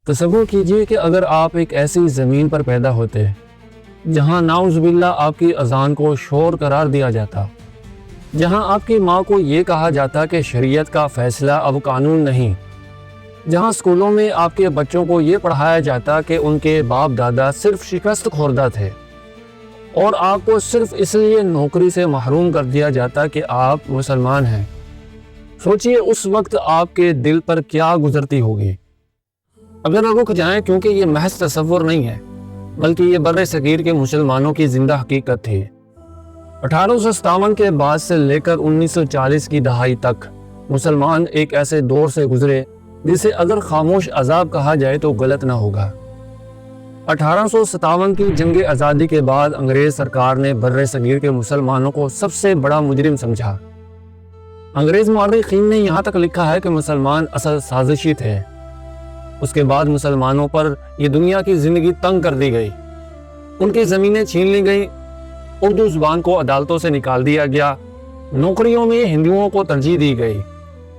تصور کیجئے کہ اگر آپ ایک ایسی زمین پر پیدا ہوتے جہاں نعوذ باللہ آپ کی اذان کو شور قرار دیا جاتا، جہاں آپ کی ماں کو یہ کہا جاتا کہ شریعت کا فیصلہ اب قانون نہیں، جہاں اسکولوں میں آپ کے بچوں کو یہ پڑھایا جاتا کہ ان کے باپ دادا صرف شکست خوردہ تھے اور آپ کو صرف اس لیے نوکری سے محروم کر دیا جاتا کہ آپ مسلمان ہیں۔ سوچئے اس وقت آپ کے دل پر کیا گزرتی ہوگی۔ اگر رک جائیں، کیونکہ یہ محض تصور نہیں ہے بلکہ یہ بر صغیر کے مسلمانوں کی زندہ حقیقت تھی۔ 1857 کے بعد سے لے کر 1940 کی دہائی تک مسلمان ایک ایسے دور سے گزرے جسے اگر خاموش عذاب کہا جائے تو غلط نہ ہوگا۔ 1857 کی جنگ آزادی کے بعد انگریز سرکار نے بر صغیر کے مسلمانوں کو سب سے بڑا مجرم سمجھا۔ انگریز مورخین نے یہاں تک لکھا ہے کہ مسلمان اصل سازشی تھے۔ اس کے بعد مسلمانوں پر یہ دنیا کی زندگی تنگ کر دی گئی، ان کی زمینیں چھین لی گئیں، اردو زبان کو عدالتوں سے نکال دیا گیا، نوکریوں میں ہندوؤں کو ترجیح دی گئی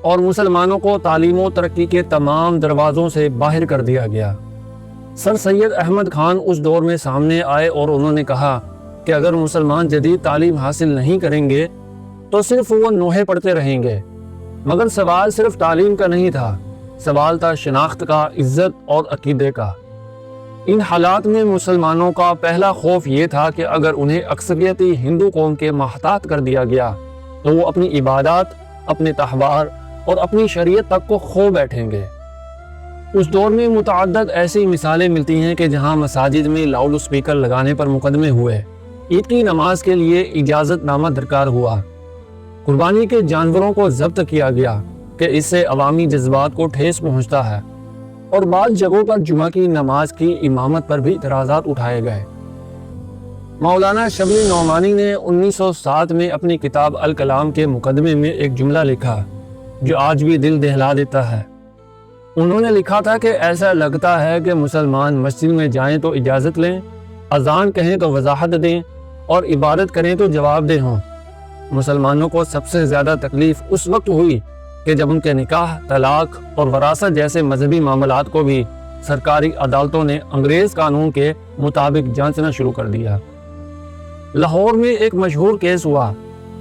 اور مسلمانوں کو تعلیم و ترقی کے تمام دروازوں سے باہر کر دیا گیا۔ سر سید احمد خان اس دور میں سامنے آئے اور انہوں نے کہا کہ اگر مسلمان جدید تعلیم حاصل نہیں کریں گے تو صرف وہ نوحے پڑھتے رہیں گے۔ مگر سوال صرف تعلیم کا نہیں تھا، سوال تھا شناخت کا، عزت اور عقیدے کا۔ ان حالات میں مسلمانوں کا پہلا خوف یہ تھا کہ اگر انہیں اکثریتی ہندو قوم کے محتاط کر دیا گیا تو وہ اپنی عبادات، اپنے تہوار اور اپنی شریعت تک کو کھو بیٹھیں گے۔ اس دور میں متعدد ایسی مثالیں ملتی ہیں کہ جہاں مساجد میں لاؤڈ اسپیکر لگانے پر مقدمے ہوئے، عید کی نماز کے لیے اجازت نامہ درکار ہوا، قربانی کے جانوروں کو ضبط کیا گیا کہ اس سے عوامی جذبات کو ٹھیس پہنچتا ہے، اور بعض جگہوں پر جمعہ کی نماز کی امامت پر بھی اعتراضات اٹھائے گئے۔ مولانا شبلی نعمانی نے 1907 میں اپنی کتاب الکلام کے مقدمے میں ایک جملہ لکھا جو آج بھی دل دہلا دیتا ہے۔ انہوں نے لکھا تھا کہ ایسا لگتا ہے کہ مسلمان مسجد میں جائیں تو اجازت لیں، اذان کہیں تو وضاحت دیں اور عبادت کریں تو جواب دہ ہوں۔ مسلمانوں کو سب سے زیادہ تکلیف اس وقت ہوئی کہ جب ان کے نکاح، طلاق اور وراثت جیسے مذہبی معاملات کو بھی سرکاری عدالتوں نے انگریز قانون کے مطابق جانچنا شروع کر دیا۔ لاہور میں ایک مشہور کیس ہوا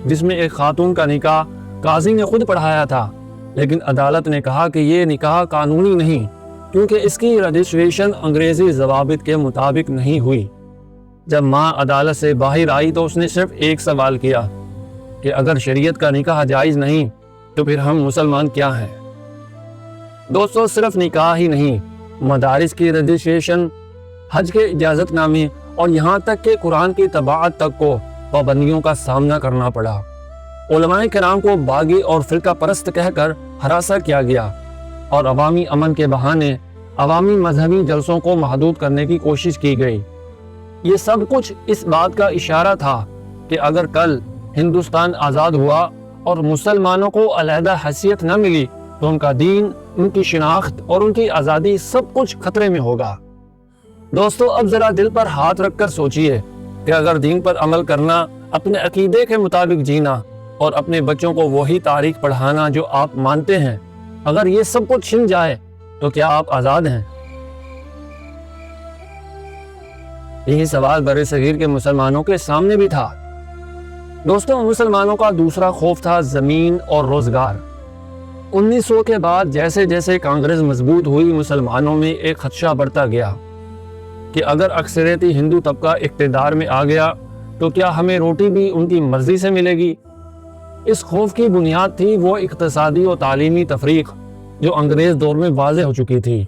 جس میں ایک خاتون کا نکاح قاضی نے خود پڑھایا تھا، لیکن عدالت نے کہا کہ یہ نکاح قانونی نہیں کیونکہ اس کی رجسٹریشن انگریزی ضوابط کے مطابق نہیں ہوئی۔ جب ماں عدالت سے باہر آئی تو اس نے صرف ایک سوال کیا کہ اگر شریعت کا نکاح جائز نہیں تو پھر ہم مسلمان کیا ہیں؟ دوستو، صرف نکاح ہی نہیں، مدارس کی رجسٹریشن، حج کے اجازت نامے اور یہاں تک کہ قرآن کی طباعت تک کو پابندیوں کا سامنا کرنا پڑا۔ علماء کرام کو باغی اور فرقہ پرست کہہ کر ہراساں کیا گیا اور عوامی امن کے بہانے عوامی مذہبی جلسوں کو محدود کرنے کی کوشش کی گئی۔ یہ سب کچھ اس بات کا اشارہ تھا کہ اگر کل ہندوستان آزاد ہوا اور مسلمانوں کو علیحدہ حیثیت نہ ملی تو ان کا دین، ان کی شناخت اور ان کی آزادی سب کچھ خطرے میں ہوگا۔ دوستو، اب ذرا دل پر ہاتھ رکھ کر سوچئے کہ اگر دین پر عمل کرنا، اپنے عقیدے کے مطابق جینا اور اپنے بچوں کو وہی تاریخ پڑھانا جو آپ مانتے ہیں، اگر یہ سب کچھ چھن جائے تو کیا آپ آزاد ہیں؟ یہی سوال بر صغیر کے مسلمانوں کے سامنے بھی تھا۔ دوستوں، مسلمانوں کا دوسرا خوف تھا زمین اور روزگار۔ 1900 کے بعد جیسے جیسے کانگریس مضبوط ہوئی، مسلمانوں میں ایک خدشہ بڑھتا گیا کہ اگر اکثریتی ہندو طبقہ اقتدار میں آ گیا تو کیا ہمیں روٹی بھی ان کی مرضی سے ملے گی؟ اس خوف کی بنیاد تھی وہ اقتصادی اور تعلیمی تفریق جو انگریز دور میں واضح ہو چکی تھی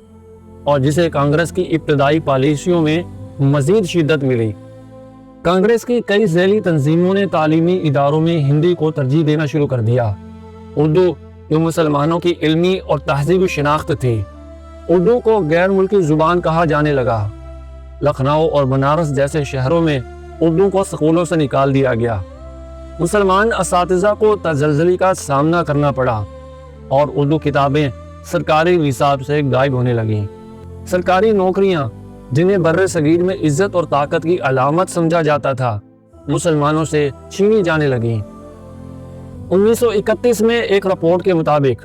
اور جسے کانگریس کی ابتدائی پالیسیوں میں مزید شدت ملی۔ کانگریس کی کئی ذیلی تنظیموں نے تعلیمی اداروں میں ہندی کو ترجیح دینا شروع کر دیا۔ اردو جو مسلمانوں کی علمی اور تہذیبی شناخت تھی، اردو کو غیر ملکی زبان کہا جانے لگا۔ لکھنؤ اور بنارس جیسے شہروں میں اردو کو سکولوں سے نکال دیا گیا۔ مسلمان اساتذہ کو تزلزلی کا سامنا کرنا پڑا اور اردو کتابیں سرکاری نصاب سے غائب ہونے لگیں۔ سرکاری نوکریاں جنہیں بر صغیر میں عزت اور طاقت کی علامت سمجھا جاتا تھا، مسلمانوں سے چھینی جانے لگیں۔ 1931 میں ایک رپورٹ کے مطابق